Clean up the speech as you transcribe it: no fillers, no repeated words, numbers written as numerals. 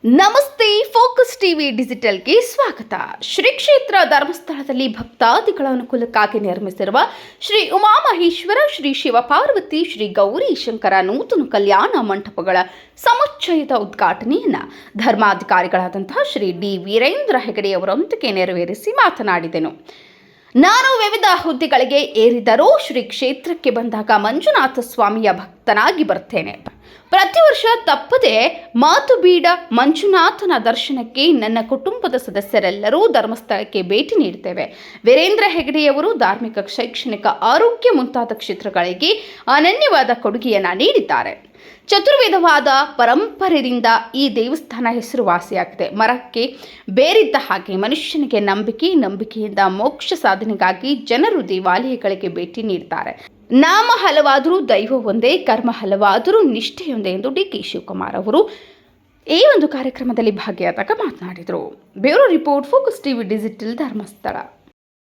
ನಮಸ್ತೆ. Focus TV ಡಿಜಿಟಲ್ಗೆ ಸ್ವಾಗತ. ಶ್ರೀ ಕ್ಷೇತ್ರ ಧರ್ಮಸ್ಥಳದಲ್ಲಿ ಭಕ್ತಾದಿಗಳ ಅನುಕೂಲಕ್ಕಾಗಿ ನಿರ್ಮಿಸಿರುವ ಶ್ರೀ ಉಮಾಮಹೇಶ್ವರ, ಶ್ರೀ ಶಿವಪಾರ್ವತಿ, ಶ್ರೀ ಗೌರಿ ಶಂಕರ ನೂತನ ಕಲ್ಯಾಣ ಮಂಟಪಗಳ ಸಮುಚ್ಚಯದ ಉದ್ಘಾಟನೆಯನ್ನು ಧರ್ಮಾಧಿಕಾರಿಗಳಾದಂತಹ ಶ್ರೀ ಡಿ ವೀರೇಂದ್ರ ಹೆಗಡೆಯವರೊಂದಿಗೆ ನೆರವೇರಿಸಿ ಮಾತನಾಡಿದೆನು. ನಾನು ವಿವಿಧ ಹುದ್ದೆಗಳಿಗೆ ಏರಿದರೂ ಶ್ರೀ ಕ್ಷೇತ್ರಕ್ಕೆ ಬಂದಾಗ ಮಂಜುನಾಥ ಸ್ವಾಮಿಯ ಭಕ್ತನಾಗಿ ಬರ್ತೇನೆ. ಪ್ರತಿ ವರ್ಷ ತಪ್ಪದೆ ಮಾತು ಬೀಡ ಮಂಜುನಾಥನ ದರ್ಶನಕ್ಕೆ ನನ್ನ ಕುಟುಂಬದ ಸದಸ್ಯರೆಲ್ಲರೂ ಧರ್ಮಸ್ಥಳಕ್ಕೆ ಭೇಟಿ ನೀಡುತ್ತೇವೆ. ವೀರೇಂದ್ರ ಹೆಗಡೆಯವರು ಧಾರ್ಮಿಕ, ಶೈಕ್ಷಣಿಕ, ಆರೋಗ್ಯ ಮುಂತಾದ ಕ್ಷೇತ್ರಗಳಿಗೆ ಅನನ್ಯವಾದ ಕೊಡುಗೆಯನ್ನು ನೀಡಿದ್ದಾರೆ. ಚತುರ್ವೇದವಾದ ಪರಂಪರೆಯಿಂದ ಈ ದೇವಸ್ಥಾನ ಹೆಸರುವಾಸಿಯಾಗಿದೆ. ಮರಕ್ಕೆ ಬೇರಿದ್ದ ಹಾಗೆ ಮನುಷ್ಯನಿಗೆ ನಂಬಿಕೆಯಿಂದ ಮೋಕ್ಷ ಸಾಧನೆಗಾಗಿ ಜನರು ದೇವಾಲಯಗಳಿಗೆ ಭೇಟಿ ನೀಡುತ್ತಾರೆ. ನಾಮ ಹಲವಾದರೂ ದೈವ ಒಂದೇ, ಕರ್ಮ ಹಲವಾದರೂ ನಿಷ್ಠೆಯೊಂದೇ ಎಂದು ಡಿ.ಕೆ. ಶಿವಕುಮಾರ್ ಅವರು ಈ ಒಂದು ಕಾರ್ಯಕ್ರಮದಲ್ಲಿ ಭಾಗಿಯಾದಾಗ ಮಾತನಾಡಿದರು. Bureau report, focus TV digital, Dharmasthala.